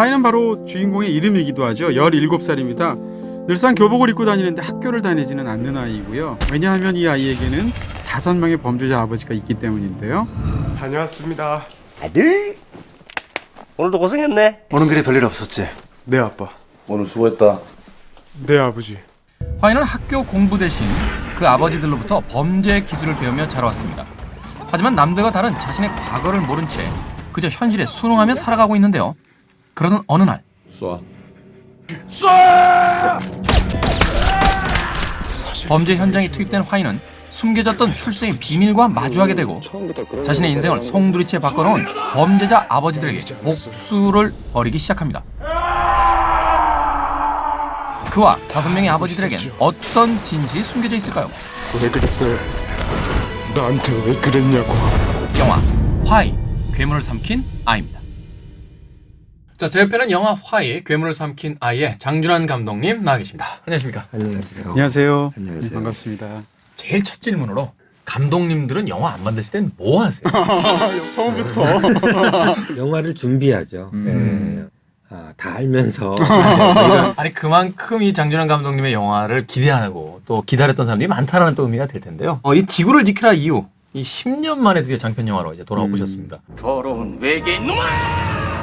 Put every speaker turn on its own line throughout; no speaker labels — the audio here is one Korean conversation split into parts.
화이는 바로 주인공의 이름이기도 하죠. 17살입니다. 늘상 교복을 입고 다니는데 학교를 다니지는 않는 아이이고요. 왜냐하면 이 아이에게는 5명의 범죄자 아버지가 있기 때문인데요.
다녀왔습니다.
아들 오늘도 고생했네.
오는 길에 별일 없었지?
네 아빠.
오늘 수고했다.
네 아버지.
화이는 학교 공부 대신 그 아버지들로부터 범죄 기술을 배우며 자라왔습니다. 하지만 남들과 다른 자신의 과거를 모른 채 그저 현실에 순응하며 살아가고 있는데요. 그러던 어느 날
쏴.
범죄 현장에 투입된 화이는 숨겨졌던 출생의 비밀과 마주하게 되고 자신의 인생을 송두리째 바꿔놓은 범죄자 아버지들에게 복수를 벌이기 시작합니다. 그와 5명의 아버지들에겐 어떤 진실이 숨겨져 있을까요?
왜 그랬어요? 나한테 왜 그랬냐고.
영화 화이, 괴물을 삼킨 아이입니다. 자, 제 옆에는 영화 화이, 괴물을 삼킨 아이의 장준환 감독님 나와 계십니다. 안녕하십니까?
안녕하세요.
안녕하세요.
안녕하세요.
네, 반갑습니다.
제일 첫 질문으로 감독님들은 영화 안 만드실 땐 뭐 하세요?
처음부터.
영화를 준비하죠. 네. 다 알면서
아니 그만큼 이 장준환 감독님의 영화를 기대하고 또 기다렸던 사람들이 많다는 또 의미가 될 텐데요. 이 지구를 지키라 이후 이 10년 만에 드디어 장편 영화로 이제 돌아오셨습니다.
더러운 외계인 놈아!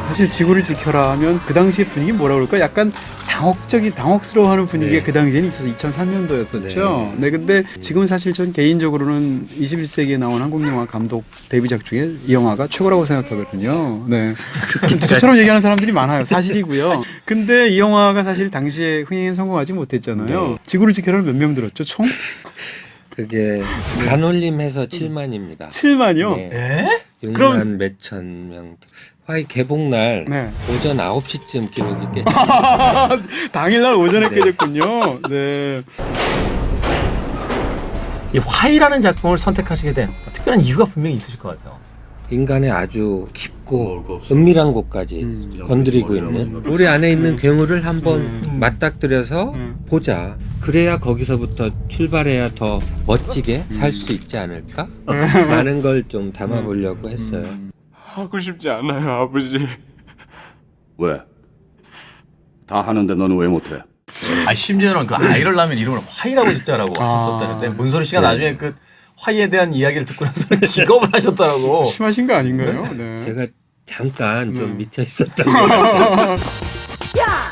사실 지구를 지켜라 하면 그 당시의 분위기 뭐라 그럴까? 약간 당혹스러워하는 분위기가
네.
그 당시에는 있어서 2003년도였었죠. 네. 근데 지금은 사실 전 개인적으로는 21세기에 나온 한국 영화 감독 데뷔작 중에 이 영화가 최고라고 생각하거든요. 네. 저처럼 얘기하는 사람들이 많아요. 사실이고요. 근데 이 영화가 사실 당시에 흥행에 성공하지 못했잖아요.
네.
지구를 지켜라는 몇 명 들었죠? 총
그게 반올림해서 7만입니다.
7만이요?
네.
에?
6만
그럼-
몇천 명. 화이 개봉날
네.
오전 9시쯤 기록이 깨졌어요.
당일날 오전에
네.
깨졌군요. 네.
이 화이라는 작품을 선택하시게 된 특별한 이유가 분명히 있으실 것 같아요.
인간의 아주 깊고 은밀한 곳까지 건드리고 있는 우리 안에 있는 괴물을 한번 맞닥뜨려서 보자. 그래야 거기서부터 출발해야 더 멋지게 살 수 있지 않을까? 라는 걸 좀 담아보려고 했어요.
하고 싶지 않아요 아버지.
왜? 다 하는데 너는 왜 못해?
아 심지어는 그 아이를 낳으면 이름을 화이라고 짓자라고 하셨다는데 문소리 씨가 나중에 그 화이에 대한 이야기를 듣고 나서는 기겁을 하셨다라고.
심하신 거 아닌가요? 네.
제가 잠깐 좀 미쳐 있었던 것 같아요.
야,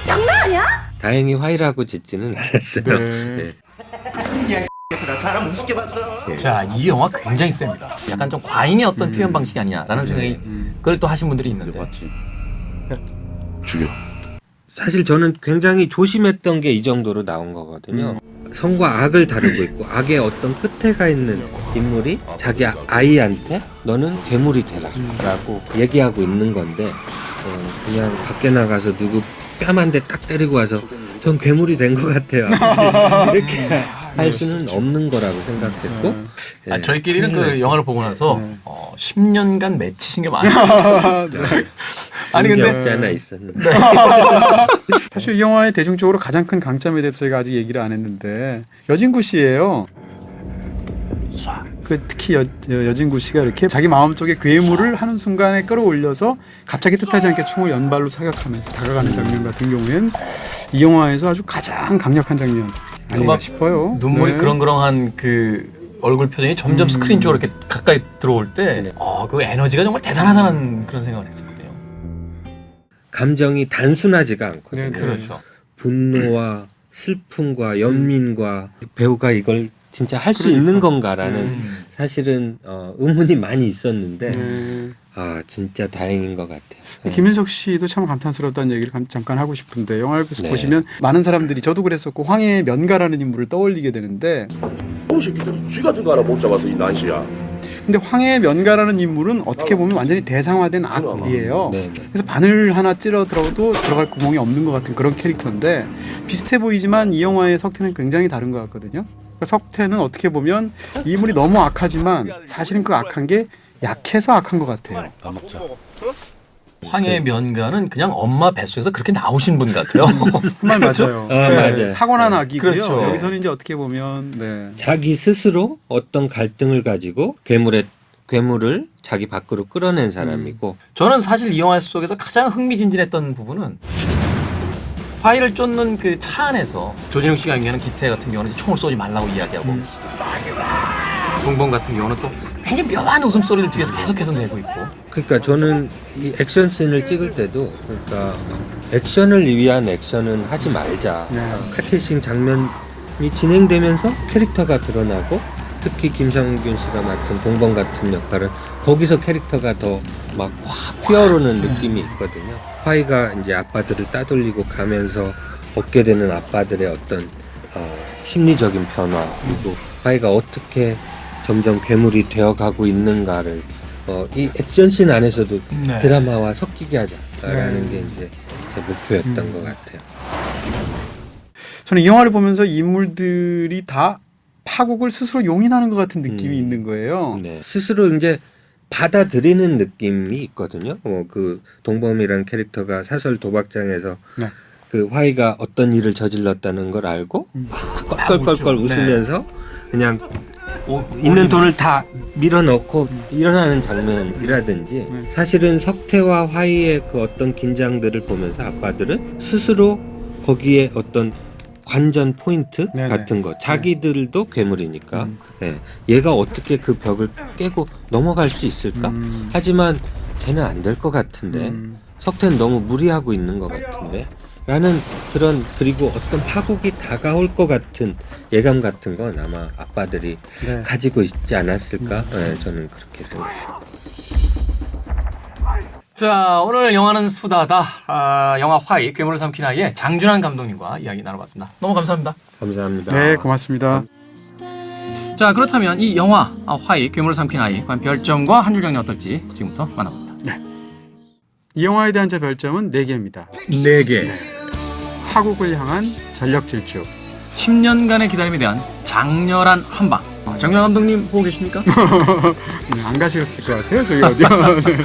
장난 아니야?
다행히 화이라고 짓지는 않았어요.
네.
네.
자, 이 영화 굉장히 셉니다. 약간 좀 과잉의 어떤 표현 방식이 아니냐라는 생각이 그걸 또 하신 분들이 있는데.
봤지? 죽여.
사실 저는 굉장히 조심했던 게 이 정도로 나온 거거든요. 선과 악을 다루고 있고 악의 어떤 끝에 가 있는 인물이 자기 아이한테 너는 괴물이 되라 라고 얘기하고 있는 건데 그냥 밖에 나가서 누구 뺨 한 대 딱 때리고 와서 전 괴물이 된 것 같아요. 이렇게 할 수는 없는 거라고 생각했고
아, 저희끼리는 그 영화를 보고 나서 10년간 맺히신 게 많아요. 아니
근데
근데
없지 않아 있었는데
사실 이 영화의 대중적으로 가장 큰 강점에 대해서 저희가 아직 얘기를 안 했는데 여진구 씨예요. 그 특히 여진구 씨가 이렇게 자기 마음속에 괴물을 하는 순간에 끌어올려서 갑자기 뜻하지 않게 총을 연발로 사격하면서 다가가는 장면 같은 경우에는 이 영화에서 아주 가장 강력한 장면 아닌가
막
싶어요.
눈물이
네.
그렁그렁한 그 얼굴 표정이 점점 스크린 쪽으로 이렇게 가까이 들어올 때 그 에너지가 정말 대단하다는 그런 생각을 했었거든요.
감정이 단순하지가 않거든요.
네,
그렇죠.
분노와 슬픔과 연민과 배우가 이걸 진짜 할 수 있는 건가라는 사실은 의문이 많이 있었는데
네.
아 진짜 다행인 것 같아요.
김인석 씨도 참 감탄스럽다는 얘기를 잠깐 하고 싶은데 영화를
네.
보시면 많은 사람들이 저도 그랬었고 황해의 면가라는 인물을 떠올리게 되는데
이 새끼들 쥐 같은 거 하나 못 잡아서 이 난시야.
근데 황해의 면가라는 인물은 어떻게 보면 완전히 대상화된 악이에요.
네, 네.
그래서 바늘 하나 찔러 들어도 들어갈 구멍이 없는 것 같은 그런 캐릭터인데 비슷해 보이지만 이 영화의 석태는 굉장히 다른 것 같거든요. 그러니까 석태는 어떻게 보면 이 인물이 너무 악하지만 사실은 그 악한 게 약해서 악한 것 같아요.
밥 먹자.
황해의 면가는 그냥 엄마 뱃속에서 그렇게 나오신 분 같아요.
정말 맞아요.
맞아요.
타고난 악이고요.
그렇죠.
여기서는 이제 어떻게 보면 네.
자기 스스로 어떤 갈등을 가지고 괴물의 괴물을 자기 밖으로 끌어낸 사람이고
저는 사실 이 영화 속에서 가장 흥미진진했던 부분은 화이를 쫓는 그 차 안에서 조진웅 씨가 연기하는 기태 같은 경우는 총을 쏘지 말라고 이야기하고 동범 같은 경우는 또 굉장히 묘한 웃음소리를 뒤에서 계속해서 내고 있고
그러니까 저는 이 액션 씬을 찍을 때도 그러니까 액션을 위한 액션은 하지 말자. 카트레이싱 장면이 진행되면서 캐릭터가 드러나고 특히 김성균 씨가 맡은 동범 같은 역할은 거기서 캐릭터가 더 막 확 피어오르는 느낌이 있거든요. 화이가 이제 아빠들을 따돌리고 가면서 얻게 되는 아빠들의 어떤 심리적인 변화 그리고 화이가 어떻게 점점 괴물이 되어가고 있는가를 이 액션씬 안에서도
네.
드라마와 섞이게 하자라는 게 이제 제 목표였던 것 같아요.
저는 이 영화를 보면서 인물들이 다 파국을 스스로 용인하는 것 같은 느낌이 있는 거예요.
네. 스스로 이제 받아들이는 느낌이 있거든요. 그 동범이라는 캐릭터가 사설 도박장에서
네.
그 화이가 어떤 일을 저질렀다는 걸 알고 막 껄껄껄껄 웃으면서 그냥 있는 돈을 다 밀어넣고 일어나는 장면이라든지 사실은 석태와 화이의 그 어떤 긴장들을 보면서 아빠들은 스스로 거기에 어떤 관전 포인트
네네.
같은 거 자기들도 괴물이니까 네. 얘가 어떻게 그 벽을 깨고 넘어갈 수 있을까? 하지만 쟤는 안 될 것 같은데 석태는 너무 무리하고 있는 것 같은데 라는 그런 그리고 어떤 파국이 다가올 것 같은 예감 같은 건 아마 아빠들이
네.
가지고 있지 않았을까? 네, 저는 그렇게 생각해요.
자, 오늘 영화는 수다다. 영화 화이 괴물을 삼킨 아이의 장준환 감독님과 이야기 나눠봤습니다. 너무 감사합니다.
감사합니다.
네, 고맙습니다.
자, 그렇다면 이 영화 화이 괴물을 삼킨 아이 과연 별점과 한 줄 정리 어떨지 지금부터 만나봅니다.
이 영화에 대한 제 별점은 4개입니다.
4개.
파국을 향한 전력 질주.
10년간의 기다림에 대한 장렬한 한방. 장준환 감독님 보고 계십니까?
안 가시겠을 것 같아요, 저기 어디요. 네.